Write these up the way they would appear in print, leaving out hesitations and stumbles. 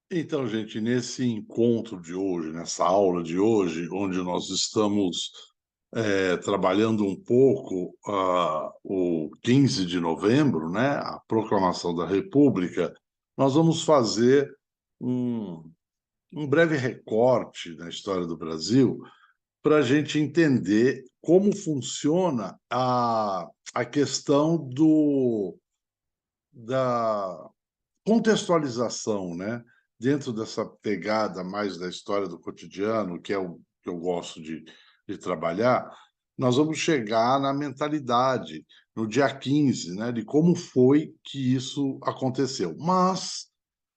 Então, gente, nesse encontro de hoje, nessa aula de hoje, onde nós estamos trabalhando um pouco o 15 de novembro, né, a proclamação da República, nós vamos fazer um, um breve recorte na história do Brasil para a gente entender como funciona a questão da contextualização, né, dentro dessa pegada mais da história do cotidiano, que é o que eu gosto de trabalhar, nós vamos chegar na mentalidade, no dia 15, né, de como foi que isso aconteceu. Mas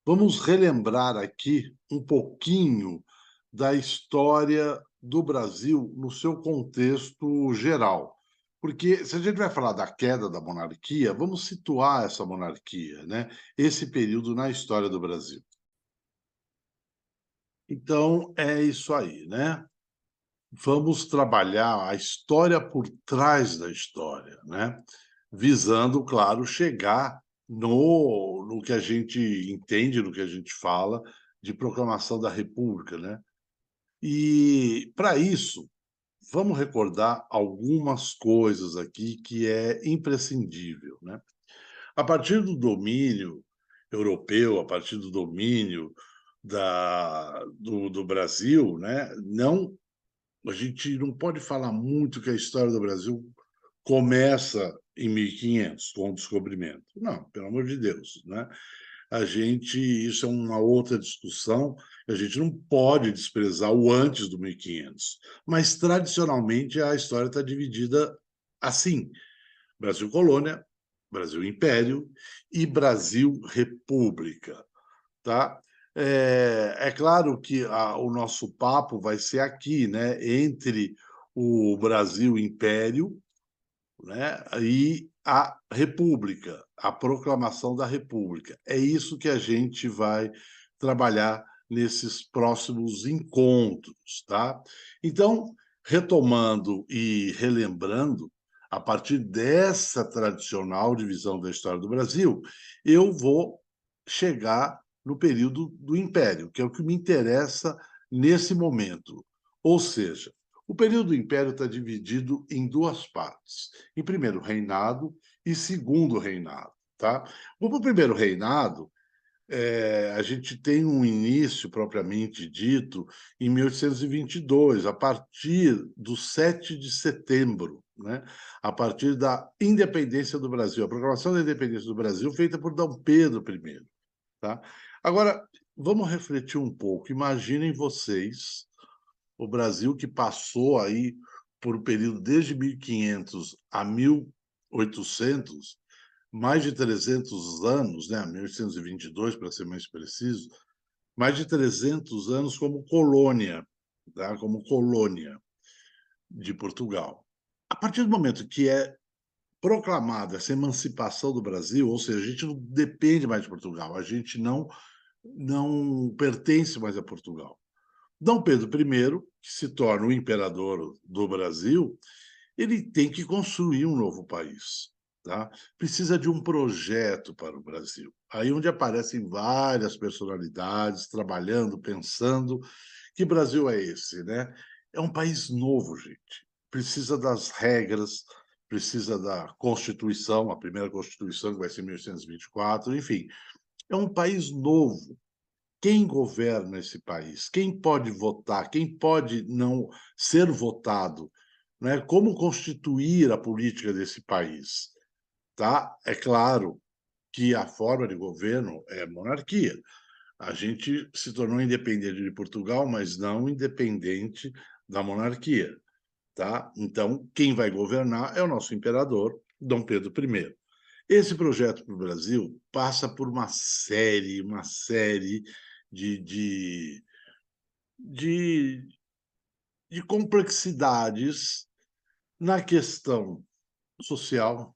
vamos relembrar aqui um pouquinho da história do Brasil no seu contexto geral. Porque se a gente vai falar da queda da monarquia, vamos situar essa monarquia, né? Esse período na história do Brasil. Então, é isso aí, né? Vamos trabalhar a história por trás da história, né? Visando, claro, chegar no que a gente entende, no que a gente fala de proclamação da República, né? E, para isso, vamos recordar algumas coisas aqui que é imprescindível, né? A partir do domínio europeu, a partir do domínio do Brasil, né? Não, a gente não pode falar muito que a história do Brasil começa em 1500 com o descobrimento. Não, pelo amor de Deus, né? Isso é uma outra discussão, a gente não pode desprezar o antes do 1500, mas tradicionalmente a história está dividida assim: Brasil colônia, Brasil império e Brasil república, tá? É claro que o nosso papo vai ser aqui, né, entre o Brasil império, né, e a república, a proclamação da república. É isso que a gente vai trabalhar nesses próximos encontros, tá? Então, retomando e relembrando, a partir dessa tradicional divisão da história do Brasil, eu vou chegar no período do Império, que é o que me interessa nesse momento. Ou seja, o período do Império está dividido em duas partes. Em primeiro reinado e segundo reinado, tá? O primeiro reinado, a gente tem um início propriamente dito em 1822, a partir do 7 de setembro, né? A partir da independência do Brasil, a proclamação da independência do Brasil feita por Dom Pedro I, tá? Agora, vamos refletir um pouco. Imaginem vocês o Brasil que passou aí por um período desde 1500 a 1800, mais de 300 anos, né, 1822 para ser mais preciso, mais de 300 anos como colônia, tá? Como colônia de Portugal. A partir do momento que é proclamada essa emancipação do Brasil, ou seja, a gente não depende mais de Portugal, a gente não pertence mais a Portugal. Dom Pedro I, que se torna o imperador do Brasil, ele tem que construir um novo país, tá? Precisa de um projeto para o Brasil. Aí onde aparecem várias personalidades trabalhando, pensando, que Brasil é esse, né? É um país novo, gente. Precisa das regras, precisa da Constituição, a primeira Constituição que vai ser em 1824, enfim. É um país novo, quem governa esse país? Quem pode votar? Quem pode não ser votado? Né? Como constituir a política desse país? Tá? É claro que a forma de governo é monarquia. A gente se tornou independente de Portugal, mas não independente da monarquia. Tá? Então, quem vai governar é o nosso imperador, Dom Pedro I. Esse projeto para o Brasil passa por uma série de, de, de, de complexidades na questão social,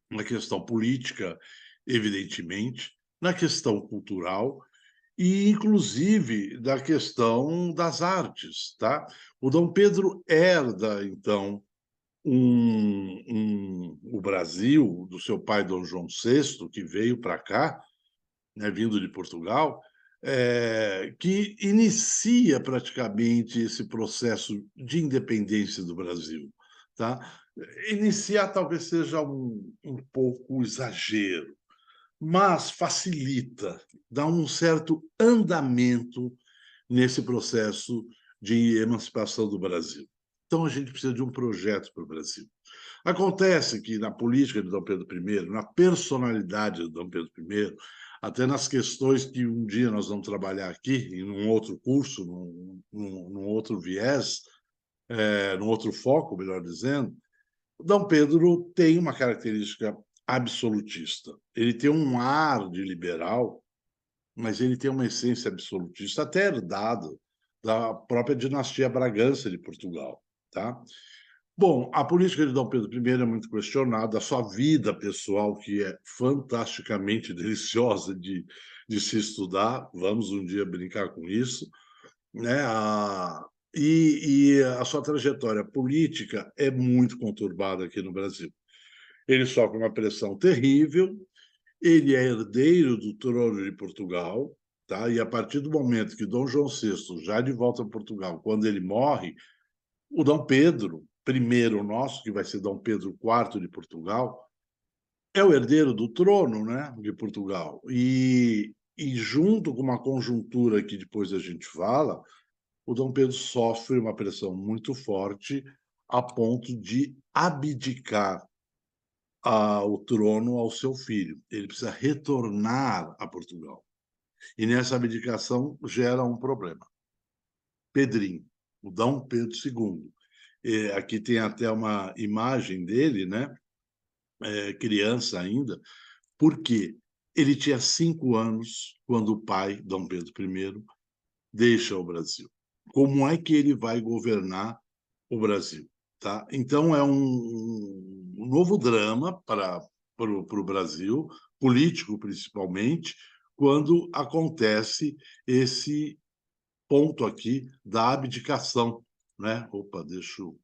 na questão política, evidentemente, na questão cultural e, inclusive, da questão das artes, tá? O Dom Pedro herda, então, o Brasil do seu pai Dom João VI, que veio para cá, né, vindo de Portugal, que inicia praticamente esse processo de independência do Brasil, tá? Iniciar talvez seja um pouco exagero, mas facilita, dá um certo andamento nesse processo de emancipação do Brasil. Então, a gente precisa de um projeto para o Brasil. Acontece que na política de Dom Pedro I, na personalidade de Dom Pedro I, até nas questões que um dia nós vamos trabalhar aqui, em um outro curso, num outro viés, num outro foco, melhor dizendo, Dom Pedro tem uma característica absolutista. Ele tem um ar de liberal, mas ele tem uma essência absolutista, até herdado da própria dinastia Bragança de Portugal, tá? Bom, a política de Dom Pedro I é muito questionada, a sua vida pessoal, que é fantasticamente deliciosa de se estudar, vamos um dia brincar com isso, né? E a sua trajetória política é muito conturbada aqui no Brasil. Ele sofre uma pressão terrível, ele é herdeiro do trono de Portugal, tá? E a partir do momento que Dom João VI, já de volta a Portugal, quando ele morre, o Dom Pedro I nosso, que vai ser Dom Pedro IV de Portugal, é o herdeiro do trono, né, de Portugal. E junto com uma conjuntura que depois a gente fala, o Dom Pedro sofre uma pressão muito forte a ponto de abdicar o trono ao seu filho. Ele precisa retornar a Portugal. E nessa abdicação gera um problema. Pedrinho, o Dom Pedro II. Aqui tem até uma imagem dele, né? Criança ainda, porque ele tinha 5 anos quando o pai, Dom Pedro I, deixa o Brasil. Como é que ele vai governar o Brasil? Tá? Então, é um novo drama para o Brasil, político principalmente, quando acontece esse ponto aqui da abdicação, né? Opa, deixa eu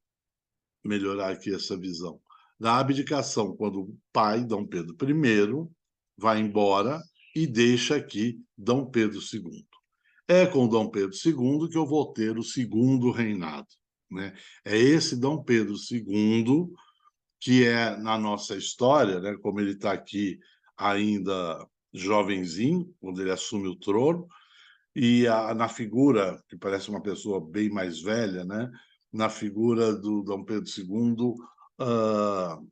melhorar aqui essa visão. Da abdicação, quando o pai, Dom Pedro I, vai embora e deixa aqui Dom Pedro II. É com Dom Pedro II que eu vou ter o segundo reinado, né? É esse Dom Pedro II que é na nossa história, né, como ele está aqui ainda jovenzinho, quando ele assume o trono, e na figura, que parece uma pessoa bem mais velha, né, na figura do Dom Pedro II,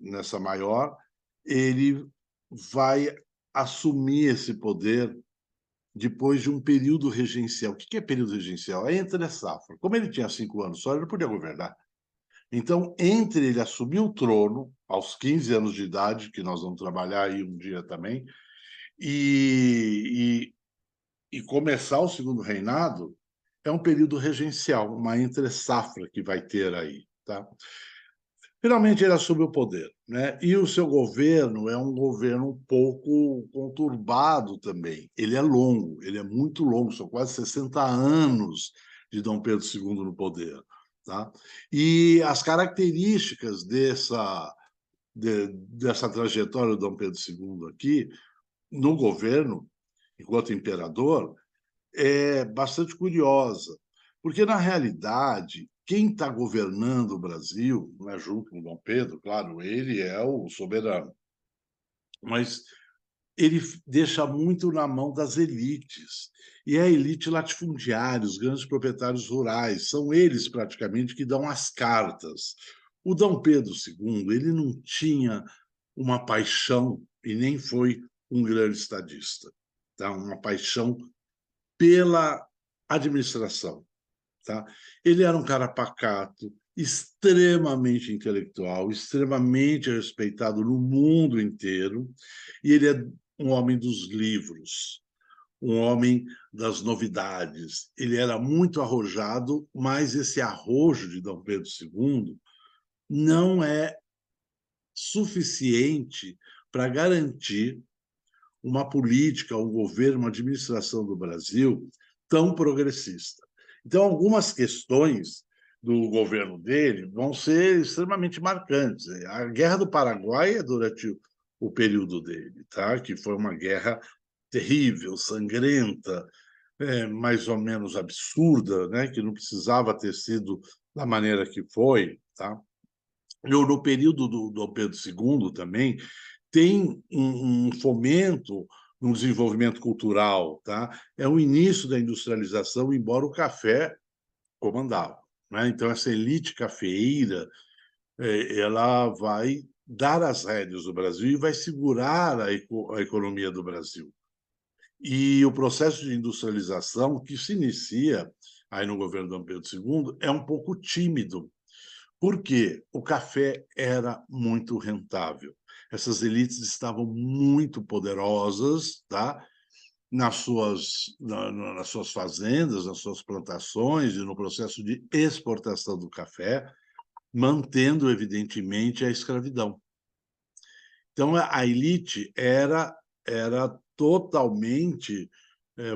nessa maior, ele vai assumir esse poder depois de um período regencial. O que é período regencial? É entre a safra. Como ele tinha 5 anos só, ele não podia governar. Então, entre ele assumir o trono, aos 15 anos de idade, que nós vamos trabalhar aí um dia também, e, e começar o segundo reinado, é um período regencial, uma entre-safra que vai ter aí. Tá? Finalmente, ele assume o poder, né? E o seu governo é um governo um pouco conturbado também. Ele é longo, ele é muito longo, são quase 60 anos de Dom Pedro II no poder. Tá? E as características dessa trajetória do Dom Pedro II aqui, no governo, enquanto imperador, é bastante curiosa, porque, na realidade, quem está governando o Brasil, né, junto com o Dom Pedro, claro, ele é o soberano, mas ele deixa muito na mão das elites. E a elite latifundiária, os grandes proprietários rurais, são eles praticamente que dão as cartas. O Dom Pedro II, ele não tinha uma paixão e nem foi um grande estadista, tá? Uma paixão pela administração. Tá? Ele era um cara pacato, extremamente intelectual, extremamente respeitado no mundo inteiro, e ele é um homem dos livros, um homem das novidades. Ele era muito arrojado, mas esse arrojo de Dom Pedro II não é suficiente para garantir uma política, um governo, uma administração do Brasil tão progressista. Então, algumas questões do governo dele vão ser extremamente marcantes. A Guerra do Paraguai é durante o período dele, tá? Que foi uma guerra terrível, sangrenta, mais ou menos absurda, né, que não precisava ter sido da maneira que foi, tá? No período do Dom Pedro II também, tem um fomento no desenvolvimento cultural, tá? É o início da industrialização, embora o café comandava, né? Então essa elite cafeeira, ela vai dar as rédeas do Brasil e vai segurar a economia do Brasil. E o processo de industrialização que se inicia aí no governo Dom Pedro II é um pouco tímido, porque o café era muito rentável. Essas elites estavam muito poderosas, tá? Nas suas fazendas, nas suas plantações e no processo de exportação do café, mantendo, evidentemente, a escravidão. Então, a elite era totalmente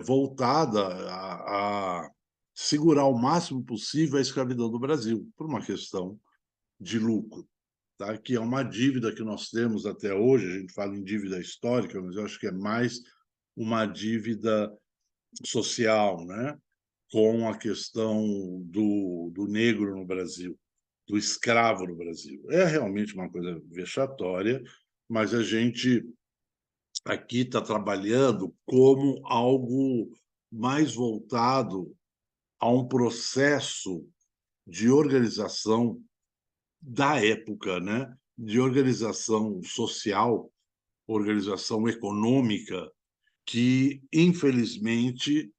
voltada a segurar o máximo possível a escravidão do Brasil, por uma questão de lucro, tá? Que é uma dívida que nós temos até hoje. A gente fala em dívida histórica, mas eu acho que é mais uma dívida social, né? Com a questão do negro no Brasil, do escravo no Brasil. É realmente uma coisa vexatória, mas a gente aqui está trabalhando como algo mais voltado a um processo de organização da época, né? De organização social, organização econômica, que, infelizmente,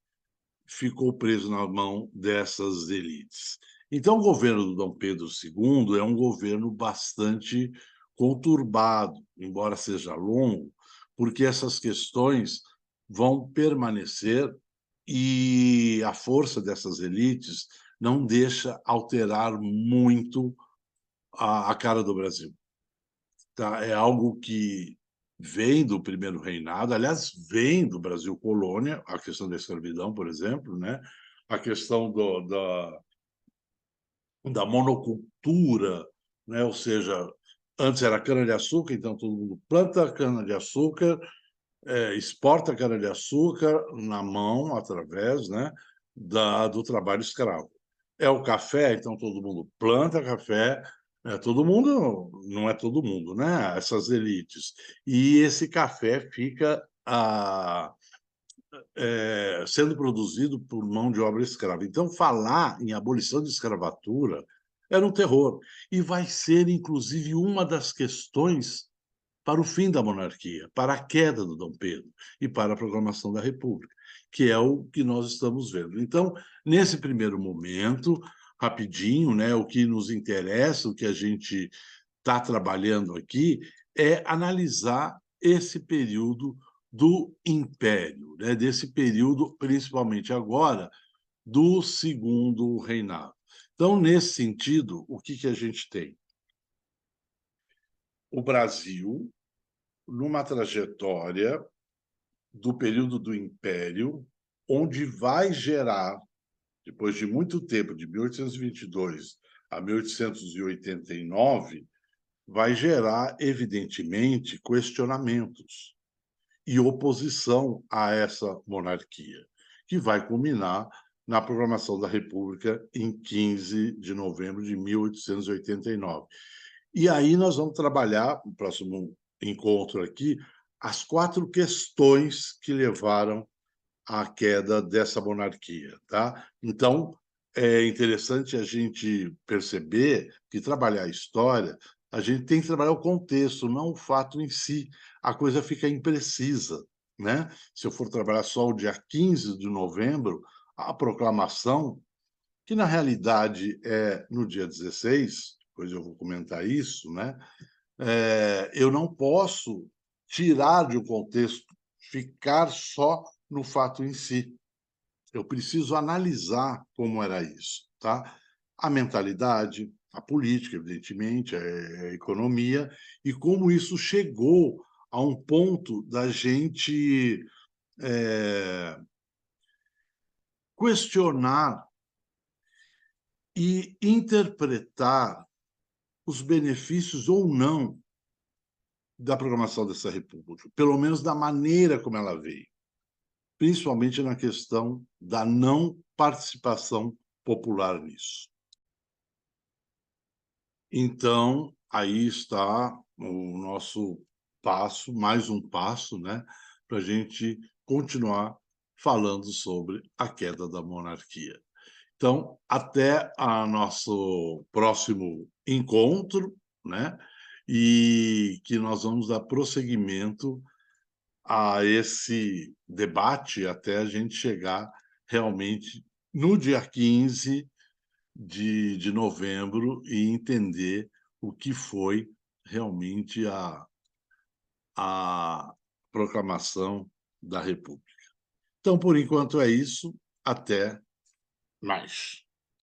ficou preso na mão dessas elites. Então, o governo do Dom Pedro II é um governo bastante conturbado, embora seja longo, porque essas questões vão permanecer e a força dessas elites não deixa alterar muito a cara do Brasil. Tá? É algo que vem do primeiro reinado, aliás, vem do Brasil colônia, a questão da escravidão, por exemplo, né? A questão da monocultura, né? Ou seja, antes era cana-de-açúcar, então todo mundo planta cana-de-açúcar, exporta cana-de-açúcar na mão, através, né, do trabalho escravo. É o café, então todo mundo planta café, todo mundo, não é todo mundo, né? Essas elites. E esse café fica sendo produzido por mão de obra escrava. Então, falar em abolição de escravatura era um terror. E vai ser, inclusive, uma das questões para o fim da monarquia, para a queda do Dom Pedro e para a proclamação da República, que é o que nós estamos vendo. Então, nesse primeiro momento, rapidinho, né, o que nos interessa, o que a gente está trabalhando aqui, é analisar esse período do Império, né, desse período, principalmente agora, do Segundo Reinado. Então, nesse sentido, o que a gente tem? O Brasil, numa trajetória do período do Império, onde vai gerar, depois de muito tempo, de 1822 a 1889, vai gerar, evidentemente, questionamentos e oposição a essa monarquia, que vai culminar na proclamação da República em 15 de novembro de 1889. E aí nós vamos trabalhar, no próximo encontro aqui, as 4 questões que levaram à queda dessa monarquia, tá? Então, é interessante a gente perceber que trabalhar a história, a gente tem que trabalhar o contexto, não o fato em si. A coisa fica imprecisa, né? Se eu for trabalhar só o dia 15 de novembro, a proclamação, que na realidade é no dia 16, depois eu vou comentar isso, né? Eu não posso tirar de um contexto, ficar só no fato em si. Eu preciso analisar como era isso, tá? A mentalidade, a política, evidentemente, a economia, e como isso chegou a um ponto da gente questionar e interpretar os benefícios ou não da programação dessa república, pelo menos da maneira como ela veio. principalmente na questão da não participação popular nisso. Então, aí está o nosso passo, mais um passo, né, para a gente continuar falando sobre a queda da monarquia. Então, até a nosso próximo encontro, né, e que nós vamos dar prosseguimento a esse debate até a gente chegar realmente no dia 15 de novembro e entender o que foi realmente a proclamação da república. Então, por enquanto é isso, até mais.